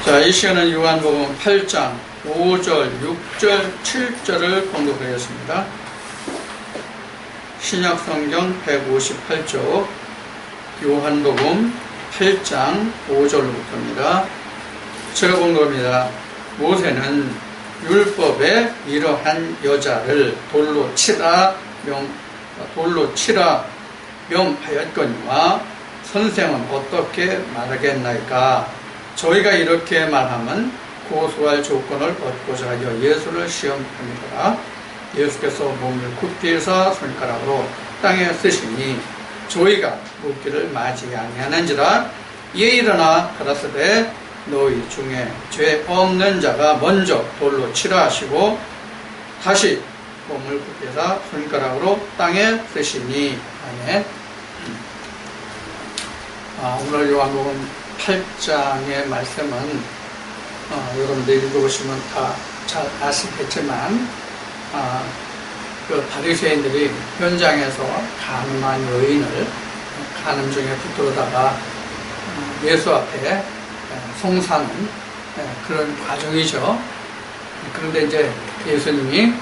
자, 이 시간은 요한복음 8장 5절, 6절, 7절을 공독하겠습니다. 신약성경 158쪽 요한복음 8장 5절로부터입니다. 제가 공독합니다. 모세는 율법에 이러한 여자를 돌로 치라 명하였거니와 선생은 어떻게 말하겠나이까? 저희가 이렇게 말하면 고소할 조건을 얻고자 하여 예수를 시험합니다. 예수께서 몸을 굳게 해서 손가락으로 땅에 쓰시니 저희가 묻기를 맞이 아니하는지라. 이에 일어나 가라사대 너희 중에 죄 없는 자가 먼저 돌로 치라 하시고 다시 몸을 굳게 해서 손가락으로 땅에 쓰시니. 아멘. 오늘 요한복음 8장의 말씀은 여러분들 읽어보시면 다 잘 아시겠지만 그 바리새인들이 현장에서 가늠한 여인을 가늠 중에 붙들어다가 예수 앞에 송사하는 그런 과정이죠. 그런데 이제 예수님이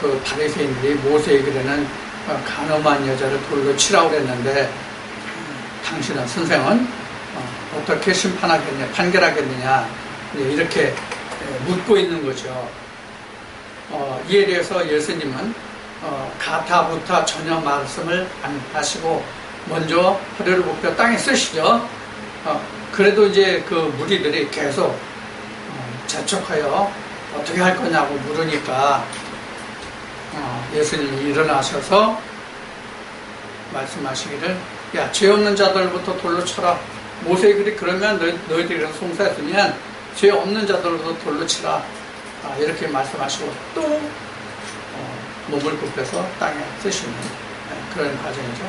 그 바리새인들이 모세에게는 가늠한 여자를 돌로 치라고 그랬는데 당신은 선생은 어떻게 심판하겠냐, 판결하겠느냐, 이렇게 묻고 있는 거죠. 이에 대해서 예수님은 가타부타 전혀 말씀을 안 하시고 먼저 허리를 굽혀 땅에 쓰시죠. 그래도 이제 그 무리들이 계속 재촉하여 어떻게 할 거냐고 물으니까 예수님이 일어나셔서 말씀하시기를, 야, 죄 없는 자들부터 돌로 쳐라. 모세들이 그러면 너희들이 송사했으면 죄 없는 자들부터 돌로 치라. 이렇게 말씀하시고 또 몸을 굽혀서 땅에 쓰시는 그런 과정이죠.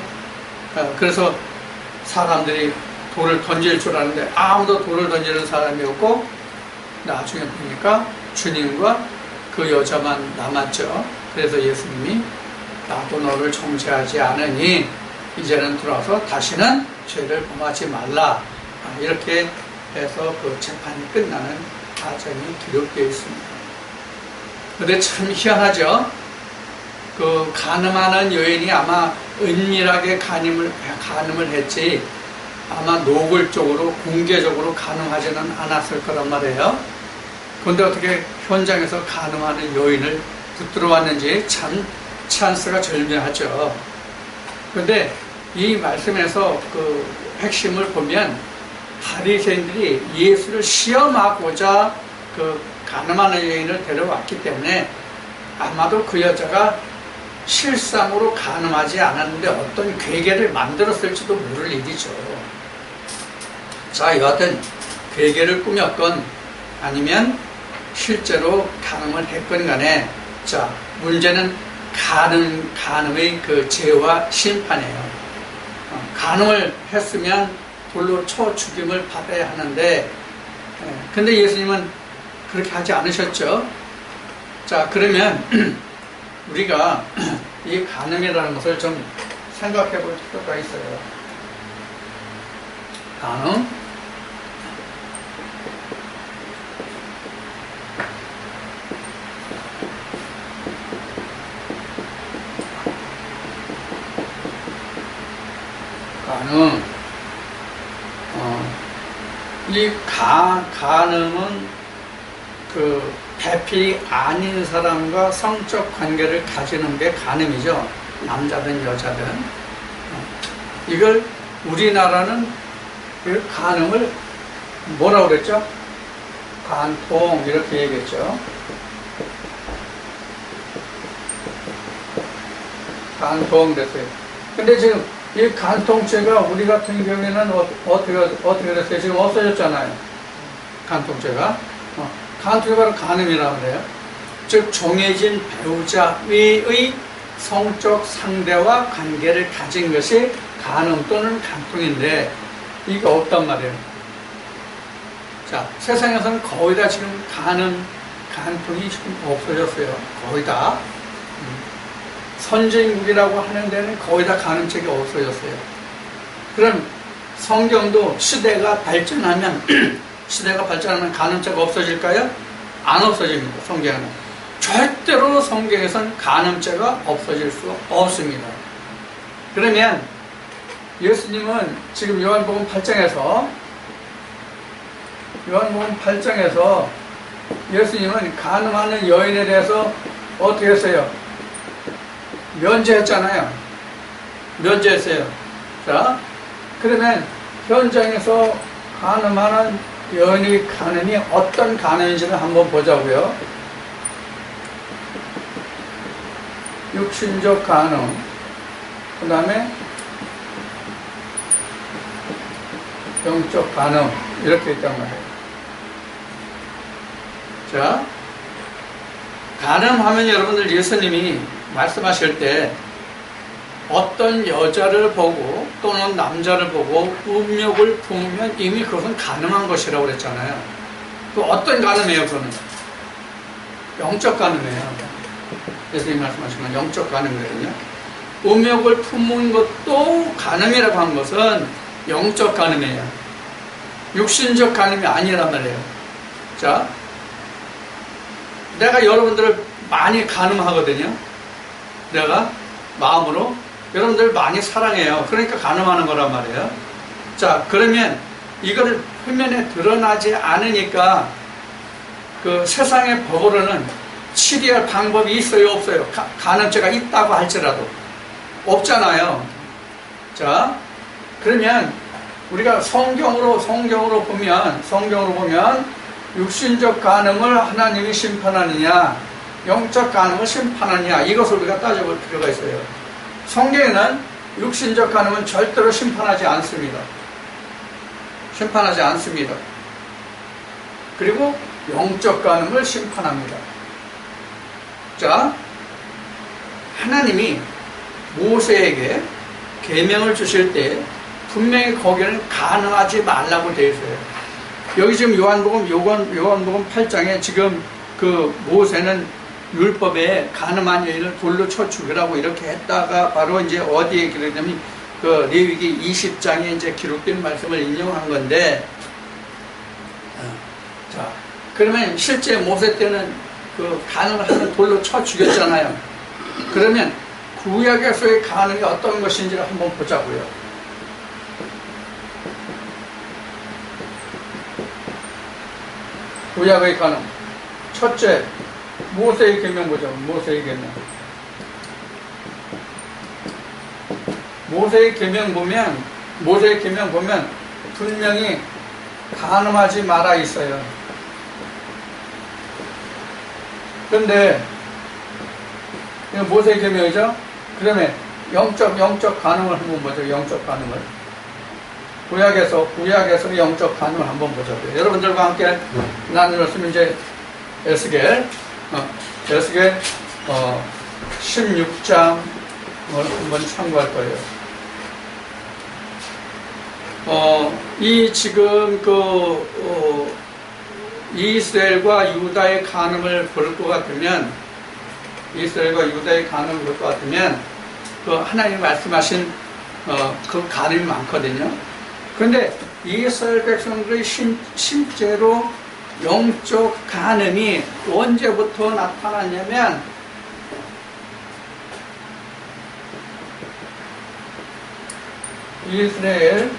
그래서 사람들이 돌을 던질 줄 아는데 아무도 돌을 던지는 사람이 없고 나중에 보니까 주님과 그 여자만 남았죠. 그래서 예수님이 나도 너를 정죄하지 않으니 이제는 들어와서 다시는 죄를 범하지 말라. 이렇게 해서 그 재판이 끝나는 과정이 기록되어 있습니다. 그런데 참 희한하죠. 그 간음하는 여인이 아마 은밀하게 간음을 했지 아마 노골적으로 공개적으로 간음하지는 않았을 거란 말이에요. 그런데 어떻게 현장에서 간음하는 여인을 붙들어 왔는지 참 찬스가 절묘하죠. 그런데 이 말씀에서 그 핵심을 보면 바리새인들이 예수를 시험하고자 그 가늠하는 여인을 데려왔기 때문에 아마도 그 여자가 실상으로 간음하지 않았는데 어떤 괴계를 만들었을지도 모를 일이죠. 자, 여하튼 괴계를 꾸몄건 아니면 실제로 간음을 했건 간에 자, 문제는 간음의 그 죄와 심판이에요. 간음을 했으면 돌로 쳐 죽임을 받아야 하는데, 근데 예수님은 그렇게 하지 않으셨죠. 자, 그러면 우리가 이 간음이라는 것을 좀 생각해 볼 필요가 있어요. 간음. 이 간음은 그 배필이 아닌 사람과 성적 관계를 가지는 게 간음이죠. 남자든 여자든. 이걸 우리나라는 그 간음을 뭐라고 그랬죠? 간통 이렇게 얘기했죠. 간통 그랬어요. 근데 지금 이 간통죄가 우리 같은 경우에는 어떻게 됐어요? 지금 없어졌잖아요. 간통죄가. 간통죄가 바로 간음이라고 그래요. 즉 정해진 배우자 외의 성적 상대와 관계를 가진 것이 간음 또는 간통인데 이게 없단 말이에요. 자, 세상에서는 거의 다 지금 간통이 지금 없어졌어요. 거의 다. 선진국이라고 하는 데는 거의 다 간음책이 없어졌어요. 그럼 성경도 시대가 발전하면 시대가 발전하면 간음죄가 없어질까요? 안 없어집니다. 성경에는. 절대로 성경에선 간음죄가 없어질 수 없습니다. 그러면 예수님은 지금 요한복음 8장에서 예수님은 간음하는 여인에 대해서 어떻게 했어요? 면제했잖아요. 면제했어요. 자, 그러면 현장에서 간음하는 여인의 간음이 어떤 간음인지를 한번 보자고요. 육신적 간음, 그 다음에 영적 간음, 이렇게 있단 말이에요. 자, 간음하면 여러분들 예수님이 말씀하실 때 어떤 여자를 보고 또는 남자를 보고 음욕을 품으면 이미 그것은 간음한 것이라고 그랬잖아요. 또 어떤 간음이에요, 그거는? 영적 간음이에요. 예수님이 말씀하신 건 영적 간음이거든요. 음욕을 품은 것도 간음이라고 한 것은 영적 간음이에요. 육신적 간음이 아니란 말이에요. 자, 내가 여러분들을 많이 간음하거든요. 내가 마음으로 여러분들 많이 사랑해요. 그러니까 간음하는 거란 말이에요. 자, 그러면 이거를 표면에 드러나지 않으니까 그 세상의 법으로는 치료할 방법이 있어요, 없어요? 간음죄가 있다고 할지라도 없잖아요. 자, 그러면 우리가 성경으로 보면 육신적 간음을 하나님이 심판하느냐, 영적 간음을 심판하느냐, 이것을 우리가 따져볼 필요가 있어요. 성경에는 육신적 간음은 절대로 심판하지 않습니다. 심판하지 않습니다. 그리고 영적 간음을 심판합니다. 자, 하나님이 모세에게 계명을 주실 때 분명히 거기는 간음하지 말라고 되어 있어요. 여기 지금 요한복음 8장에 지금 그 모세는 율법에 간음한 여인을 돌로 쳐 죽으라고 이렇게 했다가 바로 이제 어디에 기록되냐면 그 레위기 20장에 이제 기록된 말씀을 인용한 건데, 자, 그러면 실제 모세 때는 그 간음을 하는 돌로 쳐 죽였잖아요. 그러면 구약에서의 간음이 어떤 것인지를 한번 보자고요. 구약의 간음. 첫째, 모세의 계명 보죠. 모세의 계명. 모세의 계명 보면 분명히 간음하지 마라 있어요. 그런데 이거 모세의 계명이죠. 그러면 영적 간음을 한번 보죠. 영적 간음을. 구약에서 영적 간음을 한번 보자고요. 여러분들과 함께 나누었으면 이제 에스겔 16장을 한번 참고할 거예요. 이 지금 이스라엘과 유다의 간음을 볼 것 같으면, 그 하나님 말씀하신 그 간음이 많거든요. 그런데 이스라엘 백성들의 실제로 영적 간음이 언제부터 나타났냐면 이스라엘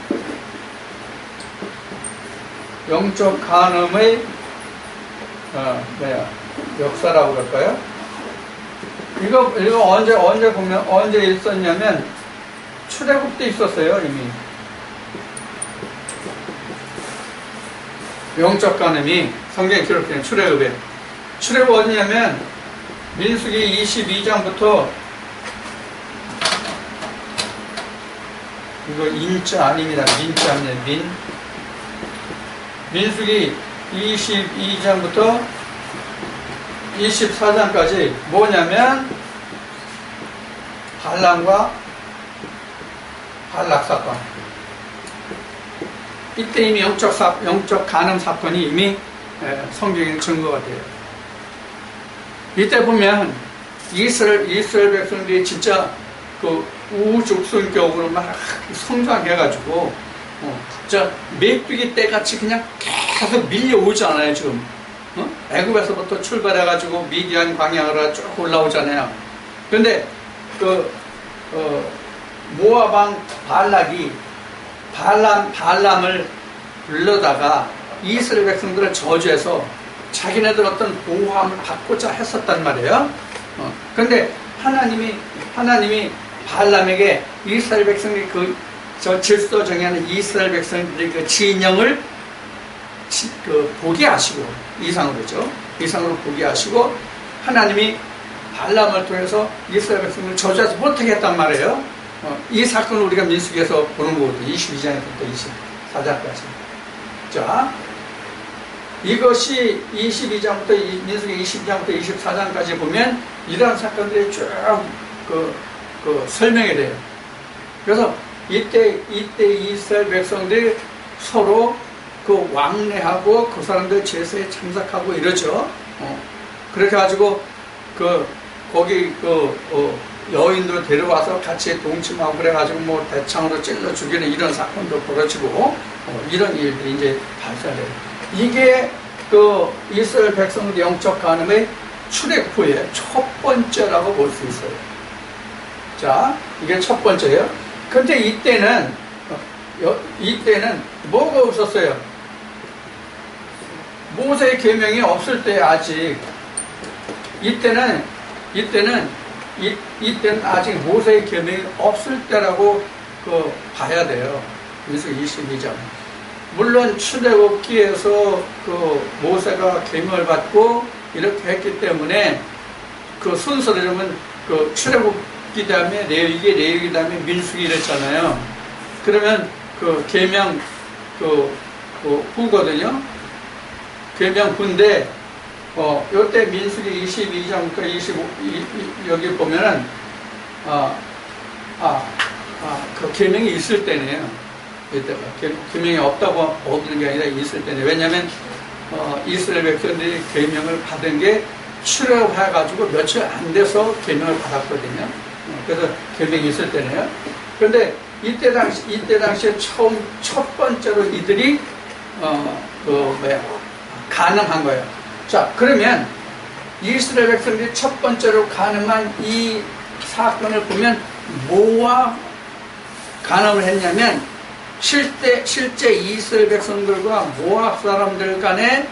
영적 간음의 역사라고 그럴까요? 이거 언제 있었냐면 출애굽 때 있었어요. 이미 영적 간음이 성경에 기록된 출애굽에. 출애굽 어디냐면 민수기 22장부터, 이거 인자 아닙니다. 민자 아닙니다. 민수기 22장부터 24장까지 뭐냐면 발람과 발락 사건. 이때 이미 영적 간음 사건이 이미 성경에 증거가 돼요. 이때 보면 이스라엘 백성들이 진짜 그 우죽순격으로 막 성장해가지고 진짜 메뚜기 떼같이 그냥 계속 밀려오잖아요, 지금. 애굽에서부터 출발해가지고 미디안 광야로 쭉 올라오잖아요. 그런데 모압 왕 발람을 불러다가 이스라엘 백성들을 저주해서 자기네들 어떤 보호함을 받고자 했었단 말이에요. 그런데 하나님이 발람에게 이스라엘 백성들이 저 질서 정의하는 이스라엘 백성들의 그 진영을 보게 하시고, 이상으로 보게 하시고, 하나님이 발람을 통해서 이스라엘 백성을 저주하지 못하게 했단 말이에요. 이 사건을 우리가 민수기에서 보는 거거든요. 22장부터 24장까지. 자, 이것이 22장부터, 민수기 22장부터 24장까지 보면 이러한 사건들이 쭉 설명이 돼요. 그래서 이때 이스라엘 백성들이 서로 그 왕래하고 그 사람들 제사에 참석하고 이러죠. 그렇게 가지고 거기 여인도 데려와서 같이 동침하고 그래가지고 뭐 대창으로 찔러 죽이는 이런 사건도 벌어지고 이런 일들이 이제 발생해요. 이게 이스라엘 백성들 영적 간음의 출애굽 후의 첫 번째라고 볼 수 있어요. 자, 이게 첫 번째예요. 근데 이때는 뭐가 없었어요? 모세의 계명이 없을 때 아직 이때는 아직 모세의 계명이 없을 때라고 봐야 돼요. 민수기 22장. 물론 출애굽기에서 모세가 계명을 받고 이렇게 했기 때문에 그 순서를 보면 출애굽기 다음에 레위기 다음에 민수기 이랬잖아요. 그러면 계명 후거든요. 계명 후인데 요때 민수기 22장부터 25 여기 보면은 그 계명이 있을 때네요. 이때가 계명이 없는 게 아니라 있을 때네. 왜냐하면 이스라엘 백성들이 계명을 받은 게 출애굽해가지고 며칠 안 돼서 계명을 받았거든요. 그래서 계명이 있을 때네요. 그런데 이때 당시에 첫 번째로 이들이 가늠한 거예요. 자, 그러면 이스라엘 백성들이 첫 번째로 가늠한 이 사건을 보면 뭐와 가늠을 했냐면 실제 이스라엘 백성들과 모압 사람들 간에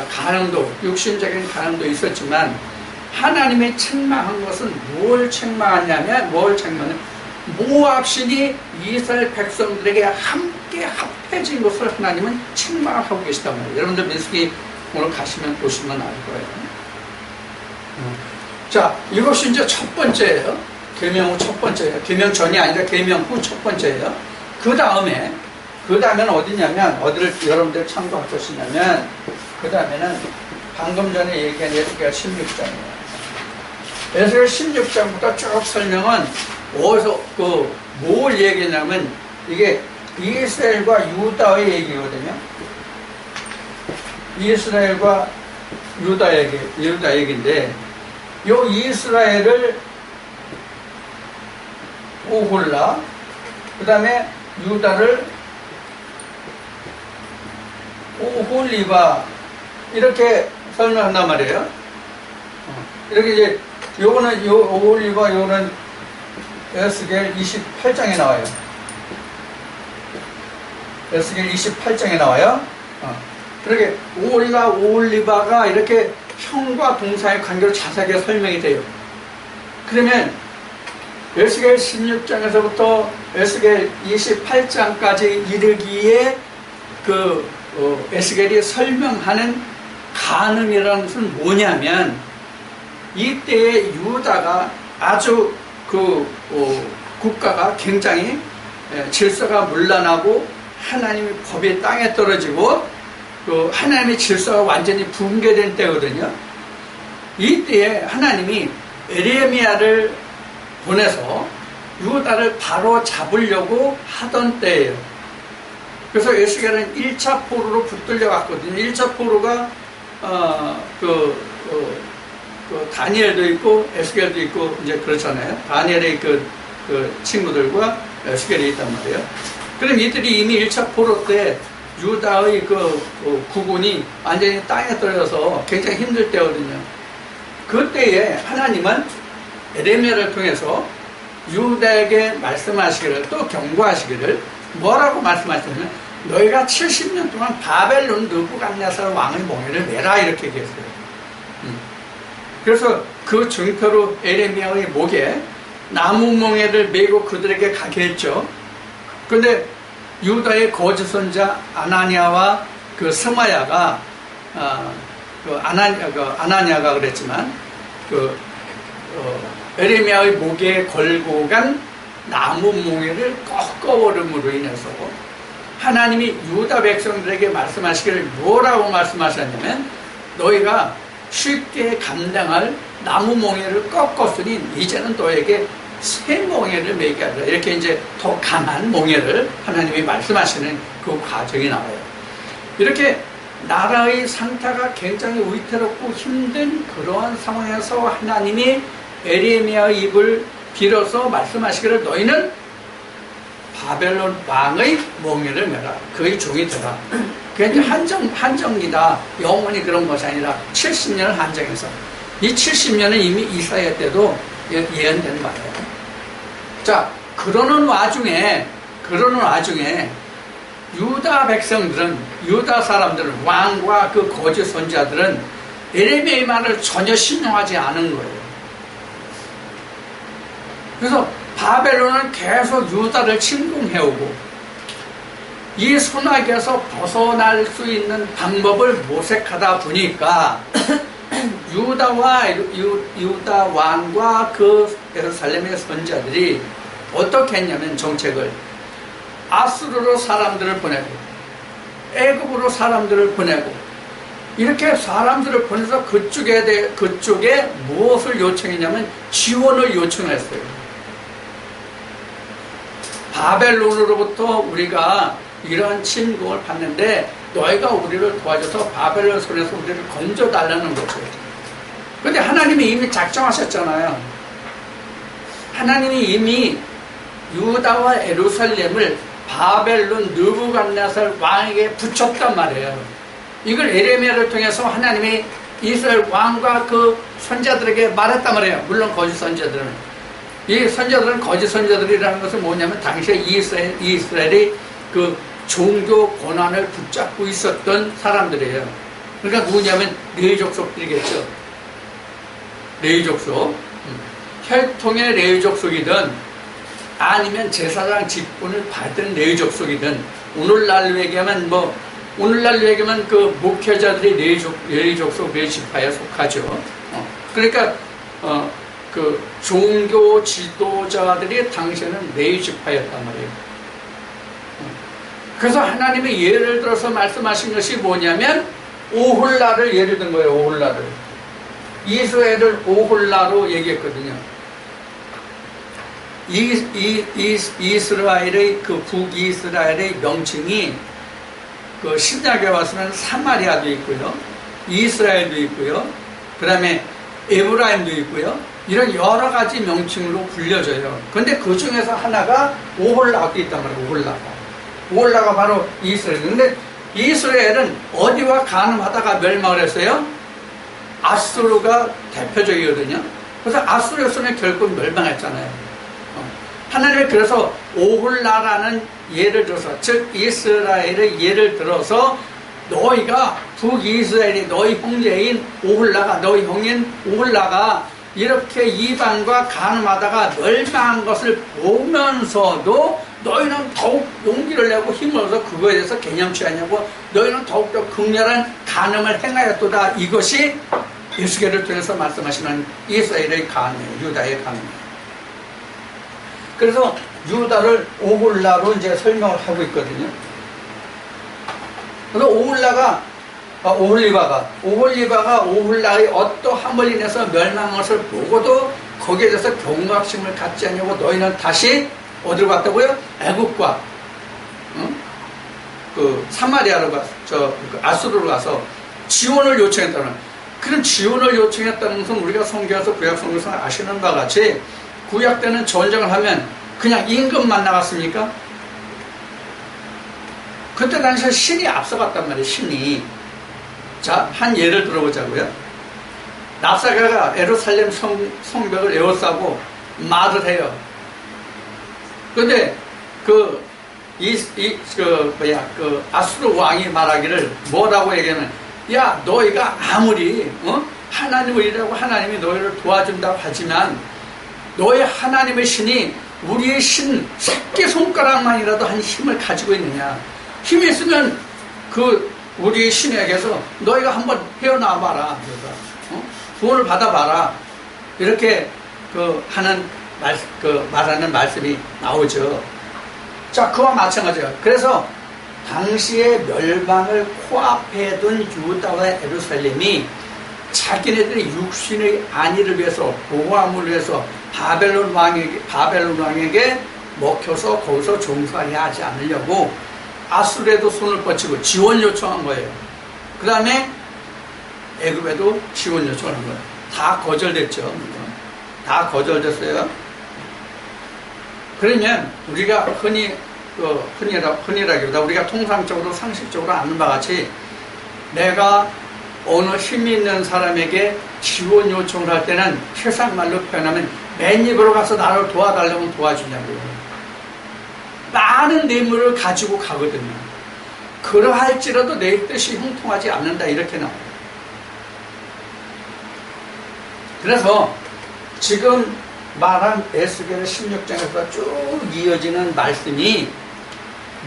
가늠도, 육신적인 가늠도 있었지만 하나님이 책망한 것은 뭘 책망하냐면 모압 신이 이스라엘 백성들에게 함께 합해진 것을 하나님은 책망하고 계시단 말이에요. 여러분들 민수기 오늘 가시면 보시면 알 거예요. 자, 이것이 이제 첫 번째예요. 계명 후 첫 번째예요. 계명 전이 아니라 계명 후 첫 번째예요. 그 다음에는 어디냐면, 어디를 여러분들 참고할 것이냐면, 그 다음에는 방금 전에 얘기한 에스겔 16장이에요. 에스겔 16장부터 쭉 설명은 어디서 뭘 얘기냐면 이게 이스라엘과 유다의 얘기거든요. 이스라엘과 유다 얘기인데, 요 이스라엘을 오홀라, 그 다음에 유다를 오홀리바 이렇게 설명한단 말이에요. 이렇게 이제 요거는 오홀리바, 요거는 에스겔 28장에 나와요. 에스겔 28장에 나와요. 그렇게 오홀리바가 이렇게 형과 동사의 관계로 자세하게 설명이 돼요. 그러면 에스겔 16장에서부터 에스겔 28장까지 이르기에 에스겔이 설명하는 가늠이라는 것은 뭐냐면, 이때의 유다가 아주 국가가 굉장히 질서가 문란하고 하나님의 법이 땅에 떨어지고 하나님의 질서가 완전히 붕괴된 때거든요. 이때에 하나님이 에레미야를 보내서 유다를 바로 잡으려고 하던 때예요. 그래서 에스겔은 1차 포로로 붙들려 갔거든요. 1차 포로가 다니엘도 있고 에스겔도 있고 이제 그렇잖아요. 다니엘의 그 친구들과 에스겔이 있단 말이에요. 그럼 이들이 이미 1차 포로 때 유다의 그 국군이 완전히 땅에 떨어져서 굉장히 힘들 때거든요. 그때에 하나님은 에레미야를 통해서 유다에게 말씀하시기를, 또 경고하시기를, 뭐라고 말씀하시냐면 너희가 70년 동안 바벨론 느부갓네살 왕의 몽해를 메라, 이렇게 얘기했어요. 그래서 그 증표로 에레미야의 목에 나무 몽해를 메고 그들에게 가게 했죠. 그런데 유다의 거짓 선자 아나니아와 그 스마야가 아나니아가 그랬지만 에레미야의 목에 걸고 간 나무 몽해를 꺾어버림으로 인해서 하나님이 유다 백성들에게 말씀하시기를 뭐라고 말씀하셨냐면 너희가 쉽게 감당할 나무 몽해를 꺾었으니 이제는 너에게 새 몽해를 매게 하라, 이렇게 이제 더 강한 몽해를 하나님이 말씀하시는 그 과정이 나와요. 이렇게 나라의 상태가 굉장히 위태롭고 힘든 그러한 상황에서 하나님이 에레미야의 입을 빌어서 말씀하시기를 너희는 바벨론 왕의 몽해를 메라, 그의 종이 되라. 그게 이제 한정기다. 영원히 그런 것이 아니라 70년을 한정해서, 이 70년은 이미 이사야 때도 예언된 말이에요. 자, 그러는 와중에 유다 백성들은, 유다 사람들은, 왕과 그 거짓 선자들은 에레미야의 말을 전혀 신용하지 않은 거예요. 그래서 바벨론은 계속 유다를 침공해오고 이 소나기에서 벗어날 수 있는 방법을 모색하다 보니까 유다 왕과 그 예루살렘의 선자들이 어떻게 했냐면 정책을 아수르로 사람들을 보내고 애굽으로 사람들을 보내고 이렇게 사람들을 보내서 그쪽에 무엇을 요청했냐면 지원을 요청했어요. 바벨론으로부터 우리가 이러한 침공을 받는데 너희가 우리를 도와줘서 바벨론 손에서 우리를 건져달라는 거죠. 그런데 하나님이 이미 작정하셨잖아요. 하나님이 이미 유다와 예루살렘을 바벨론 느부갓네살 왕에게 붙였단 말이에요. 이걸 에레미야를 통해서 하나님이 이스라엘 왕과 그 선자들에게 말했단 말이에요. 물론 거짓 선자들은. 이 선자들은 거짓 선자들이라는 것은 뭐냐면 당시에 이스라엘이 그 종교 권한을 붙잡고 있었던 사람들이에요. 그러니까 누구냐면 레위 족속들이겠죠. 레위 족속. 혈통의 레위 족속이든 아니면 제사장 직분을 받은 레위 족속이든 오늘날로 얘기하면 그 목회자들이 레위 족속 레위 지파에 속하죠. 그러니까 그 종교 지도자들이 당시에는 레위 지파였단 말이에요. 그래서 하나님의 예를 들어서 말씀하신 것이 뭐냐면 오홀라를 예를 든 거예요. 오홀라를. 이스라엘을 오홀라로 얘기했거든요. 이스라엘의 그 북이스라엘의 명칭이 그 신약에 와서는 사마리아도 있고요, 이스라엘도 있고요, 그 다음에 에브라임도 있고요, 이런 여러 가지 명칭으로 불려져요. 그런데 그 중에서 하나가 오홀라가 있단 말이에요. 오홀라가 바로 이스라엘. 근데 이스라엘은 어디와 가늠하다가 멸망을 했어요? 아수르가 대표적이거든요. 그래서 아수르의 손에 결국 멸망했잖아요. 하나님이 그래서 오홀라라는 예를 들어서, 즉 이스라엘의 예를 들어서 너희가 북이스라엘이 너희 형제인 오홀라가, 너희 형인 오홀라가 이렇게 이방과 가늠하다가 멸망한 것을 보면서도 너희는 더욱 용기를 내고 힘을 얻어서 그거에 대해서 개념 취하냐고, 너희는 더욱더 극렬한 간음을 행하였도다. 이것이 예수계를 통해서 말씀하시는 이스라엘의 간음이에요. 유다의 간음이에요. 그래서 유다를 오홀라로 이제 설명을 하고 있거든요. 그래서 오홀리바가 오홀라의 어떠함을 인해서 멸망한 것을 보고도 거기에 대해서 경각심을 갖지 않냐고, 너희는 다시 어디로 갔다고요? 애국과 그 사마리아로 가서 아수르로 가서 지원을 요청했다는, 그런 지원을 요청했다는 것은 우리가 성경에서 구약 성경에서 아시는 바와 같이 구약 때는 전쟁을 하면 그냥 임금만 나갔습니까? 그때 당시에 신이 앞서갔단 말이에요. 신이. 자, 한 예를 들어보자고요. 랍사가가 예루살렘 성벽을 에워싸고 말을 해요. 근데 아수르 왕이 말하기를 뭐라고 얘기하면, 야, 너희가 아무리 하나님을 이라고 하나님이 너희를 도와준다고 하지만 너희 하나님의 신이 우리의 신 새끼손가락만이라도 한 힘을 가지고 있느냐. 힘이 있으면 우리의 신에게서 너희가 한번 헤어나와봐라. 구원을 받아봐라. 이렇게 말하는 말씀이 나오죠. 자, 그와 마찬가지예요. 그래서 당시에 멸망을 코앞에 둔 유다와 예루살렘이 자기네들의 육신의 안위를 위해서, 보호함을 위해서 바벨론 왕에게 먹혀서 거기서 종살이 하지 않으려고 아수르에도 손을 뻗치고 지원 요청한 거예요. 그 다음에 애굽에도 지원 요청한 거예요. 다 거절됐죠. 다 거절됐어요. 그러면 우리가 흔히라기보다 우리가 통상적으로 상식적으로 아는 바와 같이 내가 어느 힘이 있는 사람에게 지원 요청을 할 때는 세상 말로 표현하면 맨입으로 가서 나를 도와달라고 도와주냐고요. 많은 뇌물을 가지고 가거든요. 그러할지라도 내 뜻이 형통하지 않는다, 이렇게 나와요. 그래서 지금 말한 에스겔 16장에서 쭉 이어지는 말씀이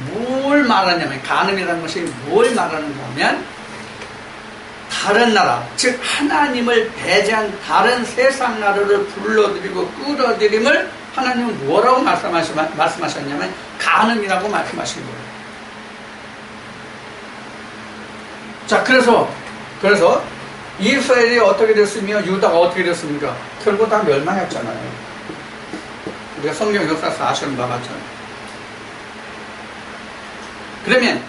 뭘 말하냐면, 간음이라는 것이 뭘 말하는가 하면 다른 나라, 즉 하나님을 배제한 다른 세상 나라를 불러들이고 끌어들임을 하나님은 뭐라고 말씀하셨냐면 간음이라고 말씀하신 거예요. 자, 그래서 이스라엘이 어떻게 됐으며 유다가 어떻게 됐습니까? 결국 다 멸망했잖아요. 우리가 성경 역사에서 아시는 바가 같잖아요. 그러면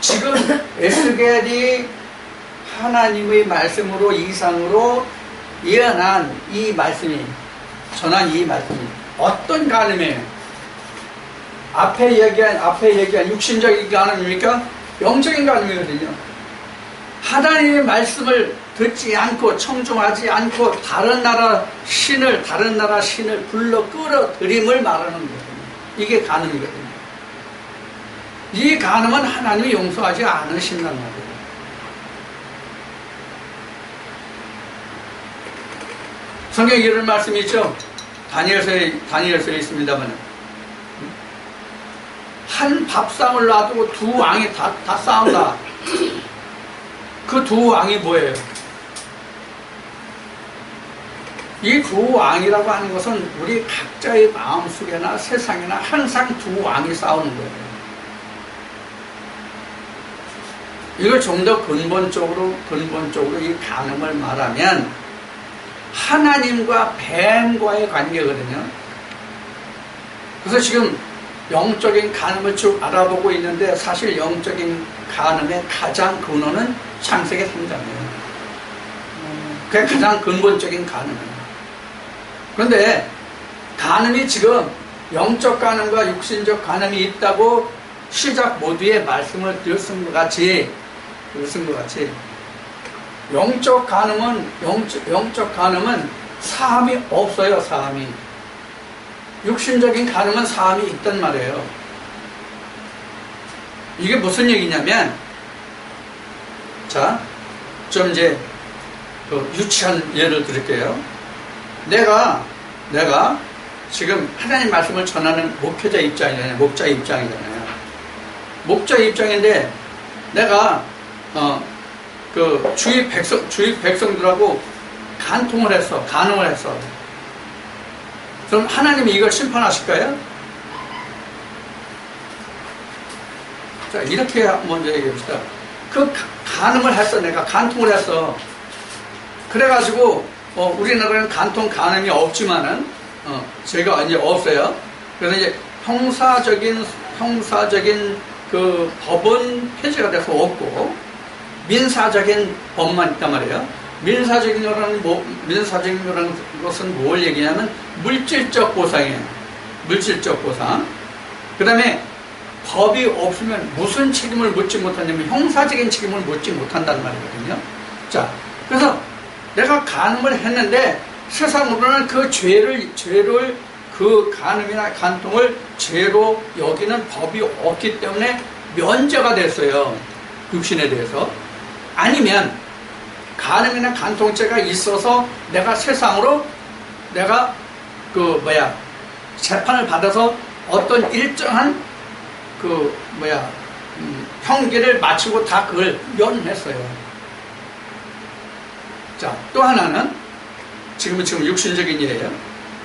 지금 에스겔이 하나님의 말씀으로, 이상으로 예언한 이 말씀이, 전한 이 말씀이 어떤 간음이에요? 앞에 얘기한 육신적인 간음입니까? 영적인 간음이거든요. 하나님의 말씀을 듣지 않고 청중하지 않고 다른 나라 신을 불러 끌어들임을 말하는 거거든요. 이게 간음이거든요. 이 간음은 하나님이 용서하지 않으신다는 거예요. 성경에 이런 말씀이 있죠. 다니엘서에 있습니다만, 한 밥상을 놔두고 두 왕이 다 싸운다. 그 두 왕이 뭐예요? 이 두 왕이라고 하는 것은 우리 각자의 마음속에나 세상에나 항상 두 왕이 싸우는 거예요. 이걸 좀 더 근본적으로 이 간음을 말하면 하나님과 뱀과의 관계거든요. 그래서 지금 영적인 간음을 쭉 알아보고 있는데, 사실 영적인 간음의 가장 근원은 창세기 3장이에요. 그게 가장 근본적인 간음이에요. 그런데 간음이 지금 영적 간음과 육신적 간음이 있다고 시작 모두에 말씀을 드렸은 것 같이 영적 간음은 사함이 없어요. 사함이. 육신적인 간음은 사함이 있단 말이에요. 이게 무슨 얘기냐면, 자, 좀 이제 유치한 예를 드릴게요. 내가 지금 하나님 말씀을 전하는 목자 입장이잖아요. 목자 입장인데 내가 주위 백성들하고 간음을 했어. 그럼 하나님이 이걸 심판하실까요? 자, 이렇게 먼저 얘기합시다. 간음을 했어. 내가 간통을 했어. 그래가지고 우리나라는 간음이 없지만은 제가 이제 없어요. 그래서 이제 형사적인 그 법은 폐지가 돼서 없고 민사적인 법만 있단 말이에요. 민사적인 것은 뭘 얘기냐면 물질적 보상이에요. 물질적 보상. 그 다음에 법이 없으면 무슨 책임을 묻지 못하냐면 형사적인 책임을 묻지 못한다는 말이거든요. 자, 그래서 내가 간음을 했는데 세상으로는 그 죄를 그 간음이나 간통을 죄로 여기는 법이 없기 때문에 면제가 됐어요. 육신에 대해서. 아니면 간음이나 간통죄가 있어서 내가 세상으로 내가 재판을 받아서 어떤 일정한 형기를 마치고 다 그걸 면했어요. 자, 또 하나는 지금 육신적인 일이에요.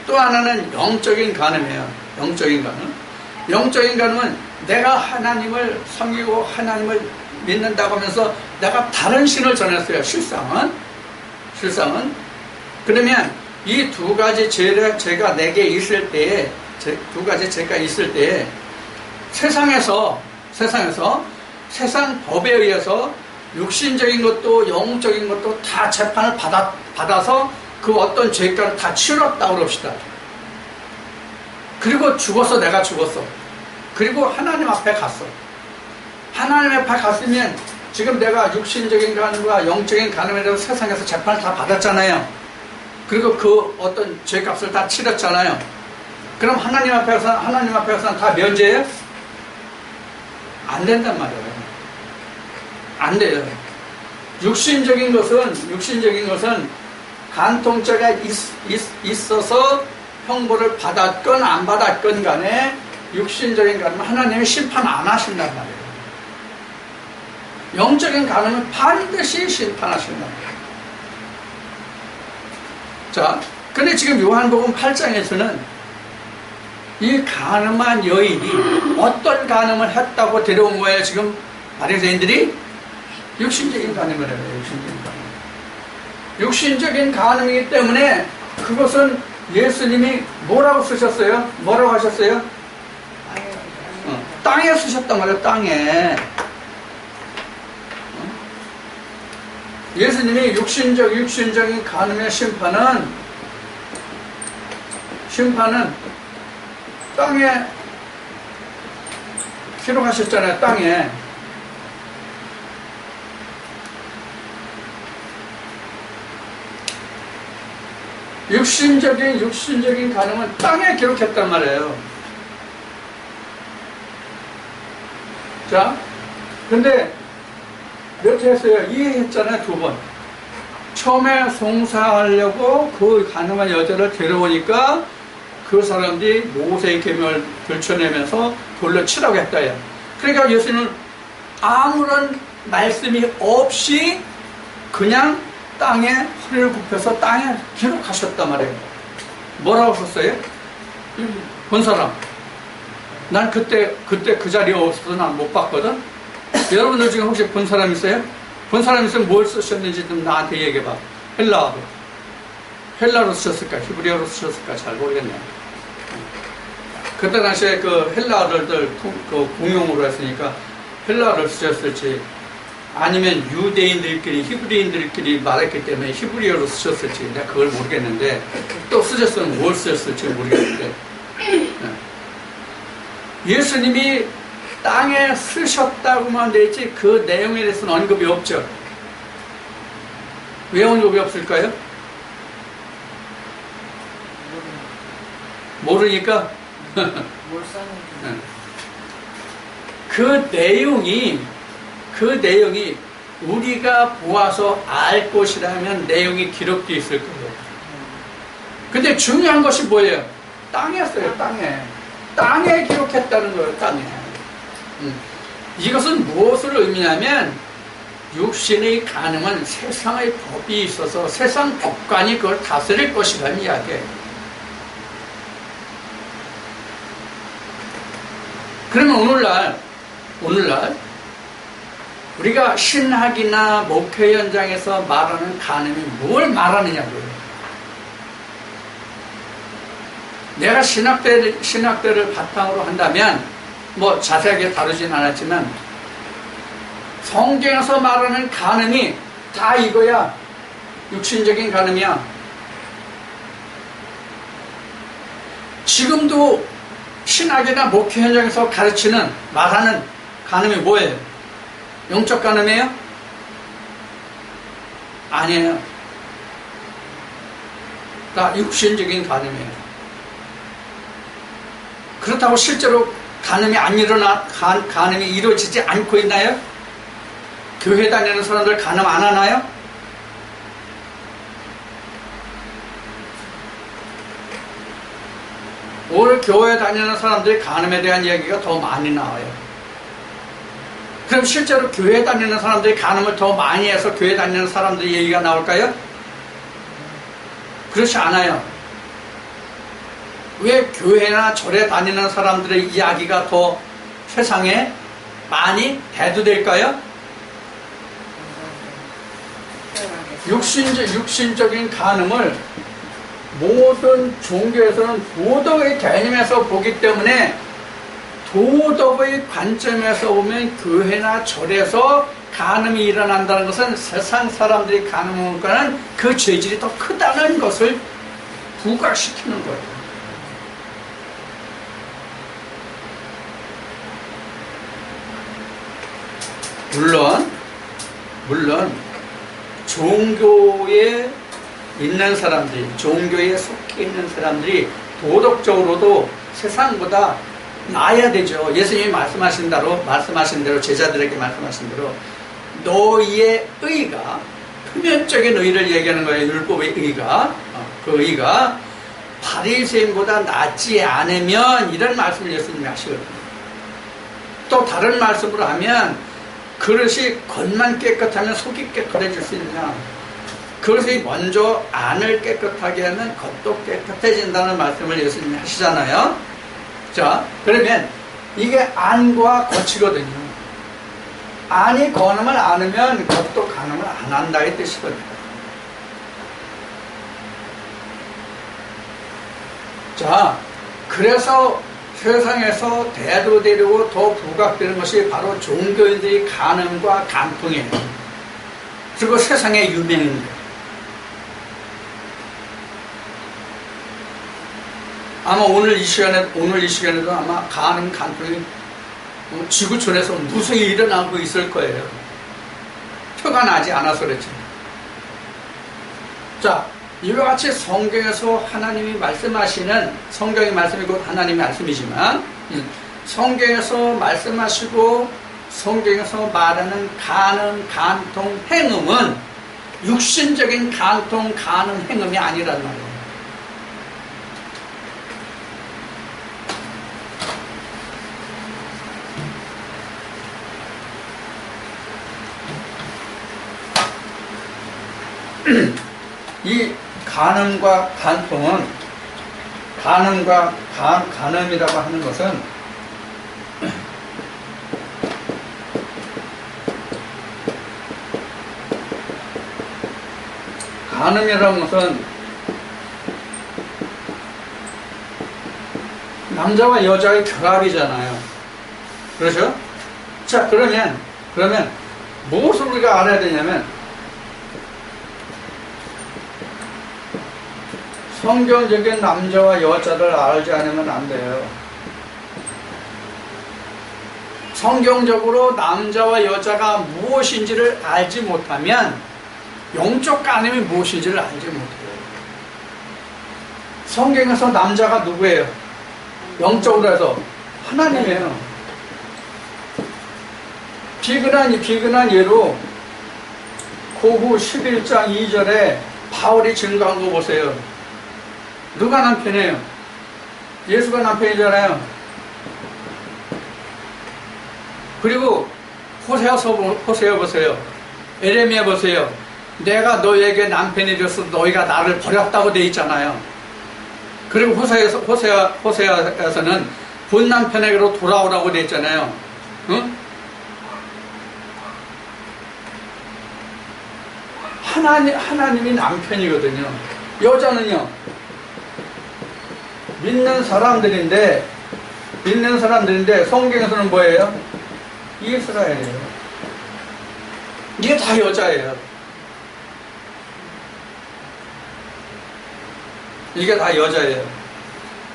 또 하나는 영적인 간음이에요. 영적인 간음. 영적인 간음은 내가 하나님을 섬기고 하나님을 믿는다고 하면서 내가 다른 신을 전했어요. 실상은. 그러면 이 두 가지 죄가 내게 있을 때에, 두 가지 죄가 있을 때에 세상에서 세상 법에 의해서 육신적인 것도 영적인 것도 다 재판을 받아서 그 어떤 죄가를 다 치렀다고 그럽시다. 그리고 죽었어. 내가 죽었어. 그리고 하나님 앞에 갔어. 하나님 앞에 갔으면 지금 내가 육신적인 간음과 영적인 간음에 대해서 세상에서 재판을 다 받았잖아요. 그리고 그 어떤 죄값을 다 치렀잖아요. 그럼 하나님 앞에서는 다 면제예요? 안 된단 말이에요. 안 돼요. 육신적인 것은 간통죄가 있어서 형벌을 받았건 안 받았건 간에 육신적인 간음은 하나님이 심판 안 하신단 말이에요. 영적인 간음은 반드시 심판하신단 말이에요. 자, 근데 지금 요한복음 8장에서는 이 간음한 여인이 어떤 간음을 했다고 데려온 거예요? 지금 바리새인들이 육신적인 간음을 해요. 육신적인 간음이기 때문에 그것은 예수님이 뭐라고 쓰셨어요? 뭐라고 하셨어요? 땅에 쓰셨단 말이에요. 땅에. 예수님이 육신적인 간음의 심판은 땅에 기록하셨잖아요. 땅에. 육신적인 간음은 땅에 기록했단 말이에요. 자, 근데 몇 회 했어요? 2회 했잖아요. 2번. 처음에 송사하려고 그 간음한 여자를 데려오니까 그 사람들이 모세의 계명을 들춰내면서 돌려 치라고 했다요. 그러니까 예수님은 아무런 말씀이 없이 그냥 땅에 허리를 굽혀서 땅에 기록하셨단 말이에요. 뭐라고 썼어요? 본 사람. 난 그때 그 자리에 없어서 난 못 봤거든. 여러분들 중에 혹시 본 사람 있어요? 본 사람 있으면 뭘 쓰셨는지 좀 나한테 얘기해봐. 헬라로 쓰셨을까? 히브리어로 쓰셨을까? 잘 모르겠네. 그때 당시에 그 헬라어를 공용으로 했으니까 헬라어를 쓰셨을지 아니면 유대인들끼리 히브리인들끼리 말했기 때문에 히브리어로 쓰셨을지 내가 그걸 모르겠는데 또 쓰셨으면 뭘 쓰셨을지 모르겠는데 예수님이 땅에 쓰셨다고만 되지 그 내용에 대해서는 언급이 없죠. 왜 언급이 없을까요? 모르니까 그 내용이 우리가 보아서 알 것이라면 내용이 기록되어 있을 거예요. 근데 중요한 것이 뭐예요? 땅에 써요. 땅에 기록했다는 거예요. 땅에. 이것은 무엇을 의미하면 육신의 간음은 세상의 법이 있어서 세상 법관이 그걸 다스릴 것이라는 이야기예요. 그러면 오늘날 우리가 신학이나 목회 현장에서 말하는 간음이 뭘 말하느냐고요. 내가 신학대를 바탕으로 한다면 뭐 자세하게 다루진 않았지만 성경에서 말하는 간음이 다 이거야. 육신적인 간음이야. 지금도 신학이나 목회 현장에서 가르치는, 말하는 간음이 뭐예요? 영적 간음이에요? 아니에요. 그러니까 육신적인 간음이에요. 그렇다고 실제로 간음이 간음이 이루어지지 않고 있나요? 교회 다니는 사람들 간음 안 하나요? 오늘 교회 다니는 사람들이 간음에 대한 이야기가 더 많이 나와요. 그럼 실제로 교회 다니는 사람들이 간음을 더 많이 해서 교회 다니는 사람들의 얘기가 나올까요? 그렇지 않아요. 왜 교회나 절에 다니는 사람들의 이야기가 더 세상에 많이 대두될까요? 육신적인 간음을 모든 종교에서는 도덕의 개념에서 보기 때문에, 도덕의 관점에서 보면 교회나 절에서 간음이 일어난다는 것은 세상 사람들이 간음하는 그 죄질이 더 크다는 것을 부각시키는 거예요. 물론 종교에 있는 사람들이, 종교에 속해 있는 사람들이 도덕적으로도 세상보다 나아야 되죠. 예수님이 말씀하신 대로 제자들에게 말씀하신 대로 너희의 의가, 표면적인 의를 얘기하는 거예요. 율법의 의가, 그 의가 바리새인보다 낫지 않으면, 이런 말씀을 예수님이 하시거든요. 또 다른 말씀으로 하면, 그릇이 겉만 깨끗하면 속이 깨끗해질 수 있느냐, 그릇이 먼저 안을 깨끗하게 하면 겉도 깨끗해진다는 말씀을 예수님이 하시잖아요. 자, 그러면 이게 안과 겉이거든요. 안이 간음을 안 하면 겉도 간음을 안 한다 이 뜻이거든요. 자, 그래서 세상에서 대두되고 더 부각되는 것이 바로 종교인들의 간음과 간통이에요. 그리고 세상의 유명인들. 아마 오늘 이 시간에도 아마 간음, 간통이 지구촌에서 무수히 일어나고 있을 거예요. 표가 나지 않아서 그렇지. 자, 이와 같이 성경에서 하나님이 말씀하시는, 성경의 말씀이 곧 하나님의 말씀이지만, 성경에서 말씀하시고 성경에서 말하는 간음, 간통, 행음은 육신적인 간통, 간음, 행음이 아니란 말이에요. 이 간음과 간통은, 간음이라고 하는 것은 간음이라는 것은 남자와 여자의 결합이잖아요. 그렇죠? 자, 그러면 무엇을 우리가 알아야 되냐면, 성경적인 남자와 여자를 알지 않으면 안 돼요. 성경적으로 남자와 여자가 무엇인지를 알지 못하면 영적 간음이 무엇인지를 알지 못해요. 성경에서 남자가 누구예요? 영적으로 해서 하나님이에요. 비근한 예로 고후 11장 2절에 바울이 증거한 거 보세요. 누가 남편이에요? 예수가 남편이잖아요. 그리고 호세아 보세요. 에레미야 보세요. 내가 너에게 남편이 되어서 너희가 나를 버렸다고 돼 있잖아요. 그리고 호세아에서는 본 남편에게로 돌아오라고 돼 있잖아요. 응? 하나님이 남편이거든요. 여자는요, 믿는 사람들인데 성경에서는 뭐예요? 이스라엘이에요. 이게 다 여자예요. 이게 다 여자예요.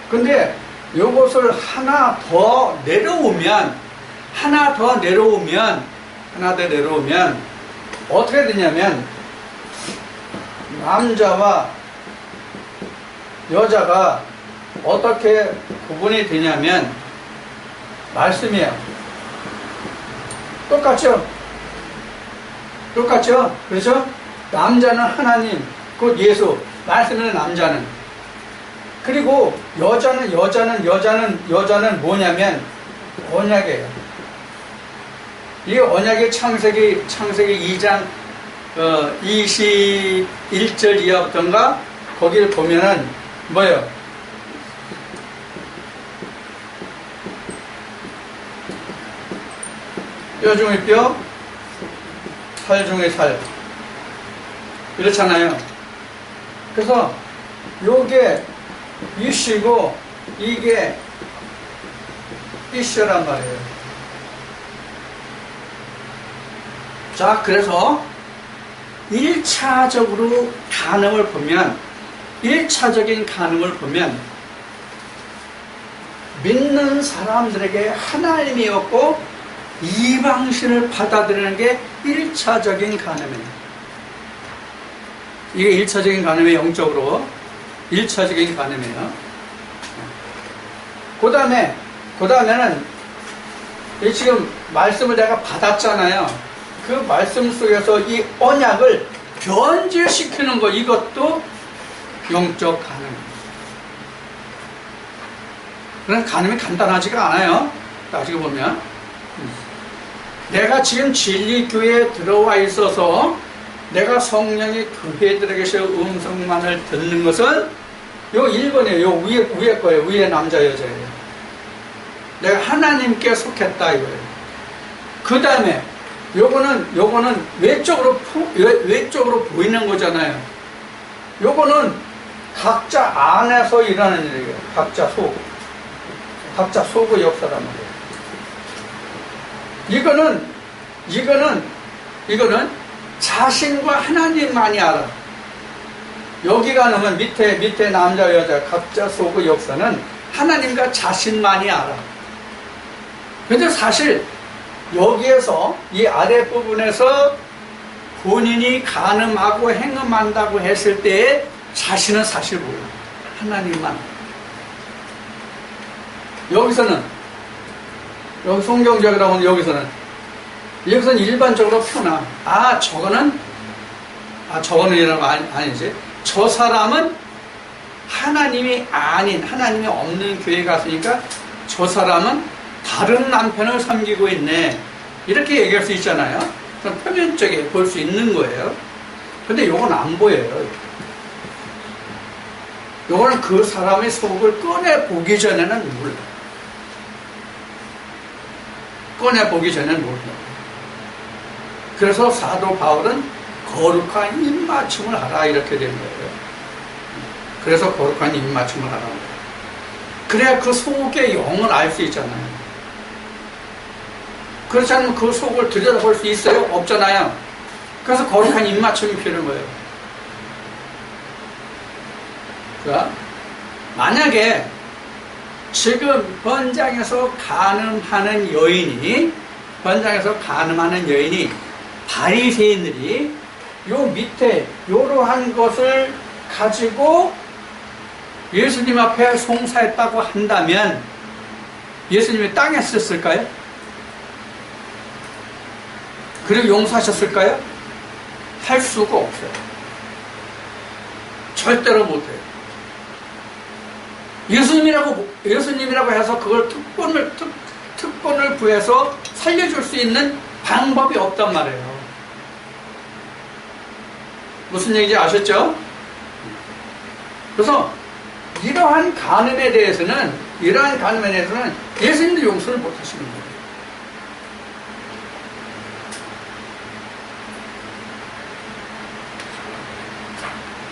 근데 요것을 하나 더 내려오면 어떻게 되냐면 남자와 여자가 어떻게 구분이 되냐면 말씀이에요. 똑같죠? 그렇죠? 남자는 하나님, 곧 예수, 말씀은 남자는. 그리고 여자는 뭐냐면 언약이에요. 이 언약의 창세기 2장 21절 이하부터인가 거기를 보면은 뭐예요? 뼈 중의 뼈, 살 중의 살. 이렇잖아요. 그래서 요게 이슈고 이게 이슈란 말이에요. 자, 그래서 1차적인 간음을 보면 믿는 사람들에게 하나님이었고 이방신을 받아들이는 게 1차적인 간음이에요. 이게 1차적인 간음의 영적으로 1차적인 간음이에요. 그 다음에는 지금 말씀을 내가 받았잖아요. 그 말씀 속에서 이 언약을 변질시키는 거, 이것도 영적 간음입니다. 그런 간음이 간단하지가 않아요. 따지고 보면 내가 지금 진리교회에 들어와 있어서 내가 성령의 교회들에게서 음성만을 듣는 것은 요 1번이에요. 요 위에 거예요. 위에 남자 여자예요. 내가 하나님께 속했다 이거예요. 그 다음에 요거는 외적으로 보이는 거잖아요. 요거는 각자 안에서 일하는 일이에요. 각자 속의 역사란 말이에요. 이거는 자신과 하나님만이 알아. 여기가 나오면 밑에 남자 여자 각자 속의 역사는 하나님과 자신만이 알아. 근데 사실 여기에서 이 아랫부분에서 본인이 간음하고 행음한다고 했을 때 자신은 사실 몰라. 하나님만. 여기서는 여기 성경적이라고 하면 여기서는 일반적으로 표나 저거는 이라고 아니지. 저 사람은 하나님이 아닌, 하나님이 없는 교회 갔으니까 저 사람은 다른 남편을 섬기고 있네. 이렇게 얘기할 수 있잖아요. 그럼 표면적에 볼 수 있는 거예요. 근데 요건 안 보여요. 요거는 그 사람의 속을 꺼내보기 전에는 몰라. 그래서 사도 바울은 거룩한 입맞춤을 하라 이렇게 된 거예요. 그래서 거룩한 입맞춤을 하라. 그래야 그 속의 영을 알 수 있잖아요. 그렇지 않으면 그 속을 들여다볼 수 있어요? 없잖아요. 그래서 거룩한 입맞춤이 필요한 거예요. 그러니까 만약에 지금 번장에서 간음하는 여인이 바리새인들이 요 밑에 요러한 것을 가지고 예수님 앞에 송사했다고 한다면 예수님이 땅에 썼을까요? 그리고 용서하셨을까요? 할 수가 없어요. 절대로 못해요. 예수님이라고 해서 그걸 특권을 구해서 살려줄 수 있는 방법이 없단 말이에요. 무슨 얘기인지 아셨죠? 그래서 이러한 간음에 대해서는 예수님도 용서를 못 하시는 거예요.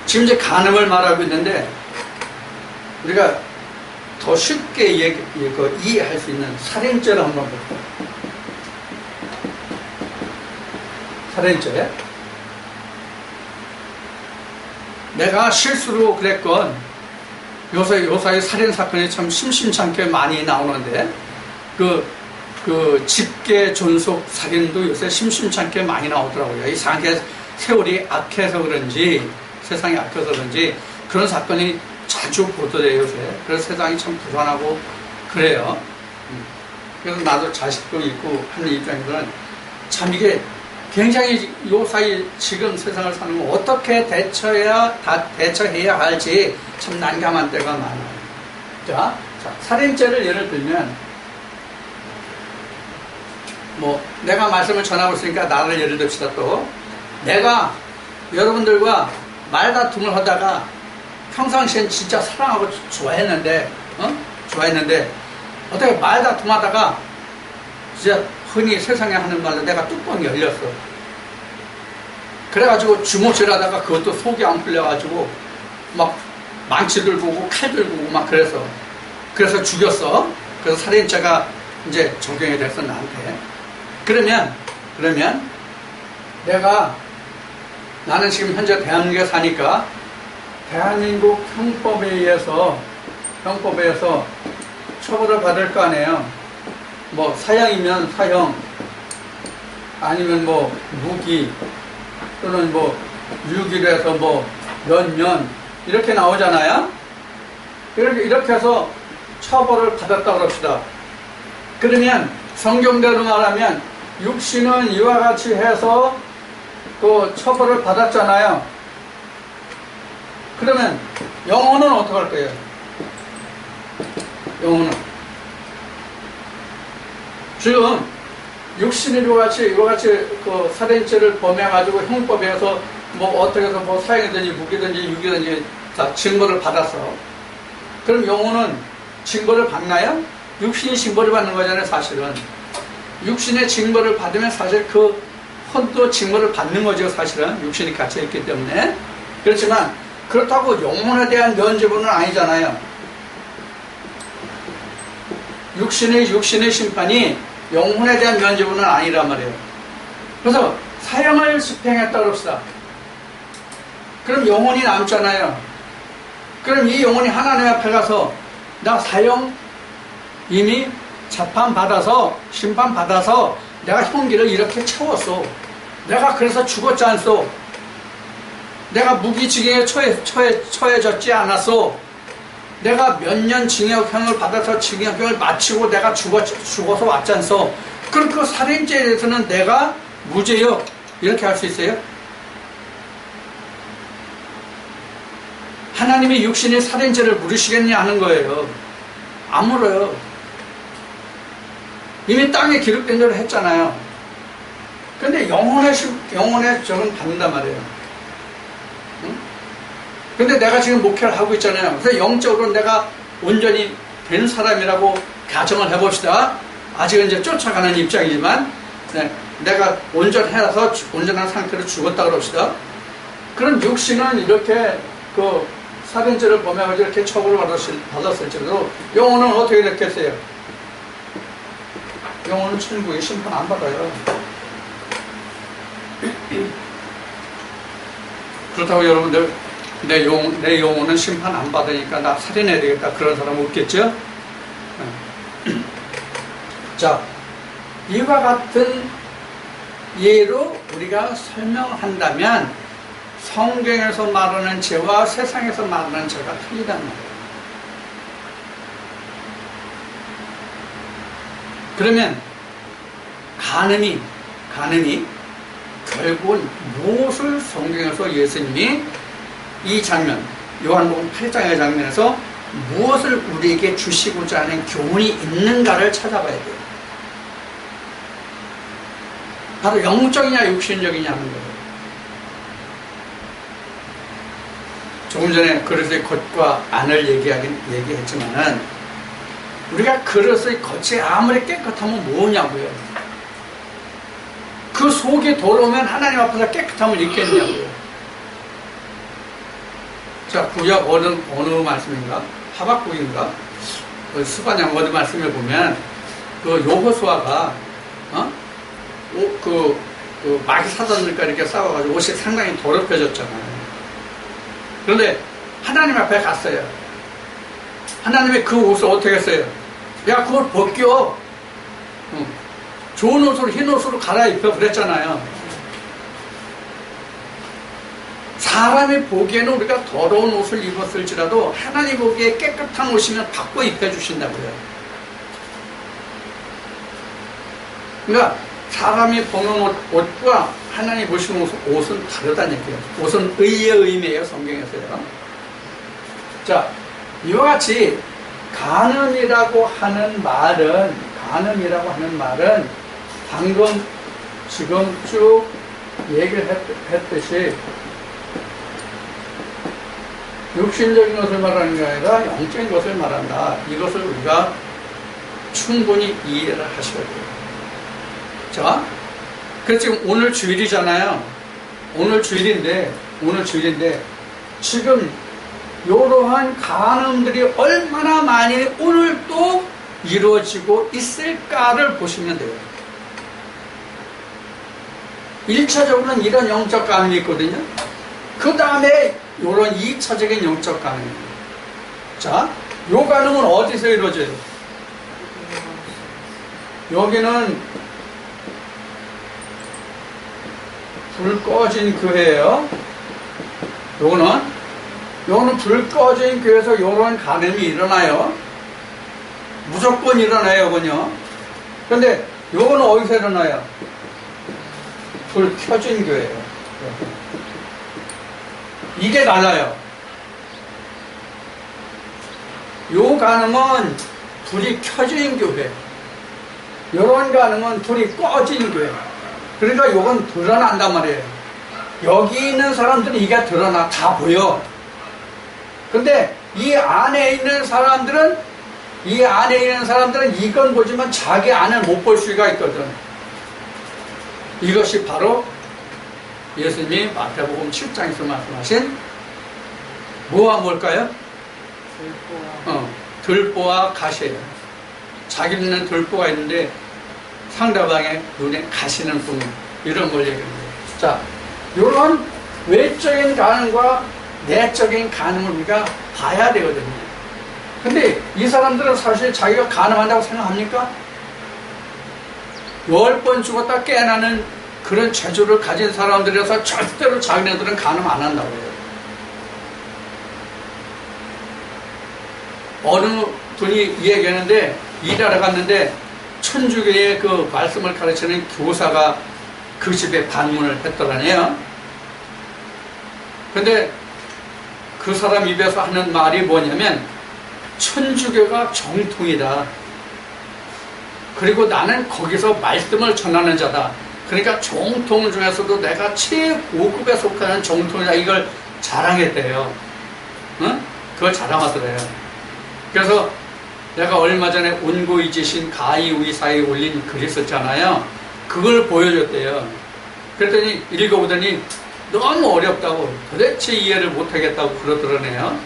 지금 이제 간음을 말하고 있는데 우리가 더 쉽게 이해할 수 있는 살인죄를 한번 볼까요? 살인죄. 내가 실수로 그랬건 요사이 살인 사건이 참 심심찮게 많이 나오는데, 그 직계 존속 살인도 요새 심심찮게 많이 나오더라고요. 이상하게 세월이 악해서 그런지, 세상이 악해서 그런지, 그런 사건이 자주 보도돼요, 요새. 그래서 세상이 참 불안하고 그래요. 그래서 나도 자식도 있고 하는 입장에서는 참 이게 굉장히 요사이 지금 세상을 사는 거 어떻게 대처해야 할지 참 난감한 때가 많아요. 자, 살인죄를 예를 들면, 내가 말씀을 전하고 있으니까 나를 예를 듭시다 또. 내가 여러분들과 말다툼을 하다가 평상시엔 진짜 사랑하고 좋아했는데, 어떻게 말다툼하다가 진짜 흔히 세상에 하는 말로 내가 뚜껑이 열렸어. 그래가지고 주먹질하다가 그것도 속이 안 풀려가지고 막 망치 들고 오고 칼 들고 오고 막 그래서 죽였어. 그래서 살인죄가 이제 적용이 됐어 나한테. 그러면 나는 지금 현재 대한민국에 사니까 대한민국 형법에 의해서 처벌을 받을 거 아니에요. 사형이면 사형, 아니면 무기, 또는 유기로 해서 몇 년, 이렇게 나오잖아요? 이렇게 해서 처벌을 받았다고 합시다. 그러면 성경대로 말하면 육신은 이와 같이 해서 또 처벌을 받았잖아요. 그러면 영혼은 어떻게 할 거예요? 영혼은 지금 육신이 이와 같이 그 살인죄를 범해가지고 형법에서 어떻게 해서 사형이든지 무기든지 유기든지 다 징벌을 받았어. 그럼 영혼은 징벌을 받나요? 육신이 징벌을 받는 거잖아요, 사실은. 육신의 징벌을 받으면 사실 그 혼도 징벌을 받는 거죠, 사실은. 육신이 갇혀있기 때문에. 그렇지만 그렇다고 영혼에 대한 면죄부는 아니잖아요. 육신의 심판이 영혼에 대한 면죄부는 아니란 말이에요. 그래서 사형을 집행했다고 합시다. 그럼 영혼이 남잖아요. 그럼 이 영혼이 하나님 앞에 가서 나 사형 이미 재판받아서 심판받아서 내가 형기를 이렇게 채웠어. 내가 그래서 죽었지 않소. 내가 무기징역에 처해졌지 않았소. 내가 몇 년 징역형을 받아서 징역형을 마치고 내가 죽어서 왔지 않소. 그럼 그 살인죄에 대해서는 내가 무죄요 이렇게 할 수 있어요? 하나님이 육신의 살인죄를 물으시겠냐 하는 거예요. 안 물어요. 이미 땅에 기록된 대로 했잖아요. 근데 영혼의 저는 받는단 말이에요. 응? 근데 내가 지금 목회를 하고 있잖아요. 그래서 영적으로 내가 온전히 된 사람이라고 가정을 해봅시다. 아직은 이제 쫓아가는 입장이지만, 내가 온전해서 온전한 상태로 죽었다 그럽시다. 그럼 육신은 이렇게 그 살인죄를 범해가지고 이렇게 처벌을 받았을지라도 영혼은 어떻게 됐겠어요? 영혼은 천국에 심판 안 받아요. 그렇다고 여러분들 내 영혼은 심판 안 받으니까 나 살인해야 되겠다 그런 사람 없겠죠? 자, 이와 같은 예로 우리가 설명한다면 성경에서 말하는 죄와 세상에서 말하는 죄가 틀리단 말이에요. 그러면 간음이 결국은 무엇을 성경에서 예수님이 이 장면, 요한복음 8장의 장면에서 무엇을 우리에게 주시고자 하는 교훈이 있는가를 찾아봐야 돼요. 바로 영적이냐 육신적이냐 하는 거예요. 조금 전에 그릇의 겉과 안을 얘기했지만은 우리가 그릇의 겉이 아무리 깨끗하면 뭐냐고요. 그 속이 더러우면 하나님 앞에서 깨끗함을 잊겠냐고요. 자, 구약 어느 말씀인가? 하박국인가? 스바냐 어느 말씀에 보면 그 여호수아가 마귀 사단들과 이렇게 싸워가지고 옷이 상당히 더럽혀졌잖아요. 그런데 하나님 앞에 갔어요. 하나님이 그 옷을 어떻게 했어요? 야, 그걸 벗겨. 좋은 옷으로, 흰 옷으로 갈아입혀. 그랬잖아요. 사람이 보기에는 우리가 더러운 옷을 입었을지라도 하나님 보기에 깨끗한 옷이면 바꿔 입혀주신다고요. 그러니까 사람이 보는 옷과 하나님 보시는 옷은 다르다는 얘기예요. 옷은 의의 의미예요, 성경에서요. 자, 이와 같이 간음이라고 하는 말은 방금 지금 쭉 얘기를 했듯이 육신적인 것을 말하는 게 아니라 영적인 것을 말한다. 이것을 우리가 충분히 이해를 하셔야 돼요. 자, 그래서 지금 오늘 주일이잖아요. 오늘 주일인데 지금 이러한 간음들이 얼마나 많이 오늘 또 이루어지고 있을까를 보시면 돼요. 1차적으로는 이런 영적 간음이 있거든요. 그 다음에 이런 2차적인 영적 간음입니다. 자, 요 간음은 어디서 이루어져요? 여기는 불 꺼진 교회예요. 요거는 불 꺼진 교회에서 요런 간음이 일어나요. 무조건 일어나요, 요건요. 근데 요거는 어디서 일어나요? 불 켜진 교회예요. 이게 달라요. 요 간음은 불이 켜진 교회. 요런 간음은 불이 꺼진 교회. 그러니까 요건 드러난단 말이에요. 여기 있는 사람들은 이게 드러나, 다 보여. 근데 이 안에 있는 사람들은 이건 보지만 자기 안을 못 볼 수가 있거든. 이것이 바로 예수님이 마태복음 7장에서 말씀하신 뭐와 뭘까요? 들보와 가시예요. 자기 눈에 들보가 있는데 상대방의 눈에 가시는 분, 이런 걸 얘기합니다. 자, 이런 외적인 간음과 내적인 간음을 우리가 봐야 되거든요. 근데 이 사람들은 사실 자기가 간음한다고 생각합니까? 10번 죽었다 깨어나는 그런 재주를 가진 사람들이라서 절대로 자기네들은 간음 안 한다고 해요. 어느 분이 얘기하는데, 일하러 갔는데 천주교의 그 말씀을 가르치는 교사가 그 집에 방문을 했더라네요. 근데 그 사람 입에서 하는 말이 뭐냐면, 천주교가 정통이다. 그리고 나는 거기서 말씀을 전하는 자다. 그러니까 정통 중에서도 내가 최고급에 속하는 정통이다. 이걸 자랑했대요. 응? 그걸 자랑하더래요. 그래서 내가 얼마 전에 운고이지신 가이의사에 올린 글이 있었잖아요. 그걸 보여줬대요. 그랬더니 읽어보더니 너무 어렵다고, 도대체 이해를 못하겠다고 그러더라네요.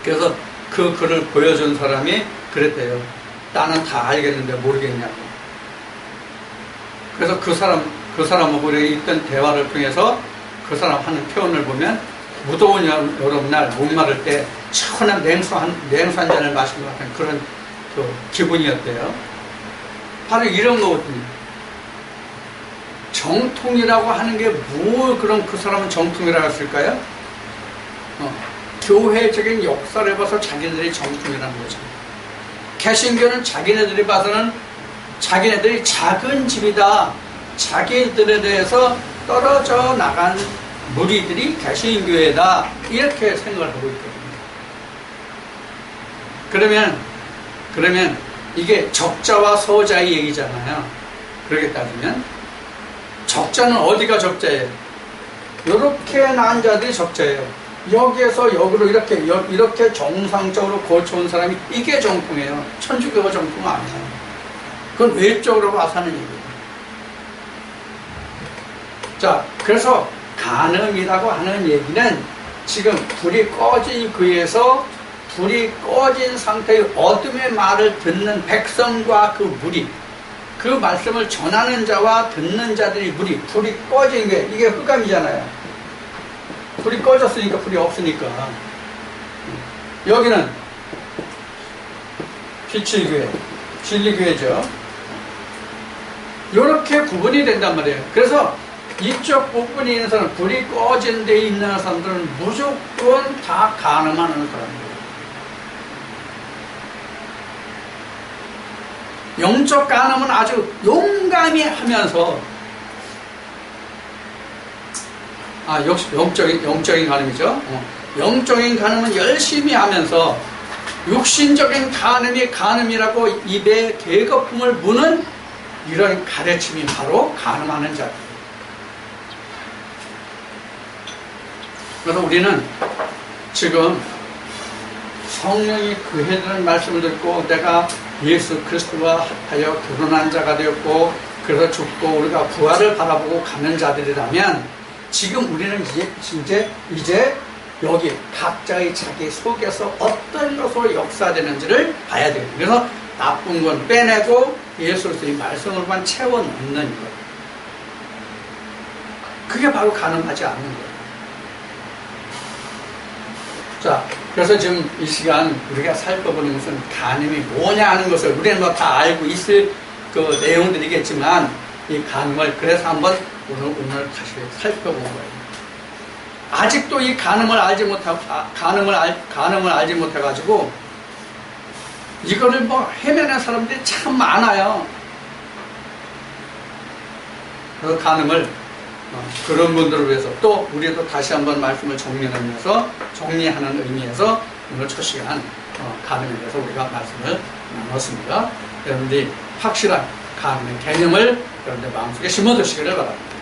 그래서 그 글을 보여준 사람이 그랬대요. 나는 다 알겠는데 모르겠냐고. 그래서 그 사람하고 있던 대화를 통해서 그 사람 하는 표현을 보면, 무더운 여름날 목마를 때 시원한 냉수 한 잔을 마신 것 같은 그런 기분이었대요. 바로 이런 거거든요. 정통이라고 하는 게 뭐, 그럼 그 사람은 정통이라고 했을까요? 교회적인 역사를 봐서 자기네들이 정통이라는 거죠. 개신교는 자기네들이 봐서는 자기네들이 작은 집이다. 자기들에 대해서 떨어져 나간 무리들이 개신교회다. 이렇게 생각을 하고 있거든요. 그러면 이게 적자와 소자의 얘기잖아요. 그렇게 따지면 적자는 어디가 적자예요? 이렇게 난 자들이 적자예요. 여기에서 여기로 이렇게 정상적으로 고쳐온 사람이 이게 정통이에요. 천주교가 정통 아니에요. 그건 외적으로 봐서 하는 얘기예요. 자, 그래서 간음이라고 하는 얘기는 지금 불이 꺼진 그에서 불이 꺼진 상태의 어둠의 말을 듣는 백성과 그 무리, 그 말씀을 전하는 자와 듣는 자들이 무리, 불이 꺼진 게 이게 흑암이잖아요. 불이 꺼졌으니까 불이 없으니까. 여기는 빛의 교회, 진리교회죠. 이렇게 구분이 된단 말이에요. 그래서 이쪽 부분에 있는 사람, 불이 꺼진 데 있는 사람들은 무조건 다 간음하는 사람이에요. 영적 간음은 아주 용감히 하면서, 역시 영적인 간음이죠. 영적인 간음은 열심히 하면서 육신적인 간음이 간음이라고 입에 계거품을 무는 이런 가르침이 바로 간음하는 자들. 그래서 우리는 지금 성령이 그 해드는 말씀을 듣고 내가 예수 그리스도와 하여 결혼한 자가 되었고 그래서 죽고 우리가 부활을 바라보고 가는 자들이라면 지금 우리는 이제 여기 각자의 자기 속에서 어떤 것으로 역사되는지를 봐야 되거든요. 그래서 나쁜 건 빼내고 예수 그리스도의 말씀으로만 채워 넣는 거예요. 그게 바로 가늠하지 않는 거예요. 자, 그래서 지금 이 시간 우리가 살펴보는 것은 간음이 뭐냐 하는 것을 우리는 뭐 다 알고 있을 그 내용들이겠지만 이 간음을 그래서 한번 오늘 다시 살펴본 거예요. 아직도 이 간음을 알지 못해가지고 이거를 뭐 헤매는 사람들이 참 많아요. 그래서 간음을 그런 분들을 위해서 또 우리도 다시 한번 말씀을 정리하는 의미에서 오늘 첫 시간 간음에 대해서 우리가 말씀을 나눴습니다. 여러분들이 확실한 간음의 개념을 여러분들 마음속에 심어두시기를 바랍니다.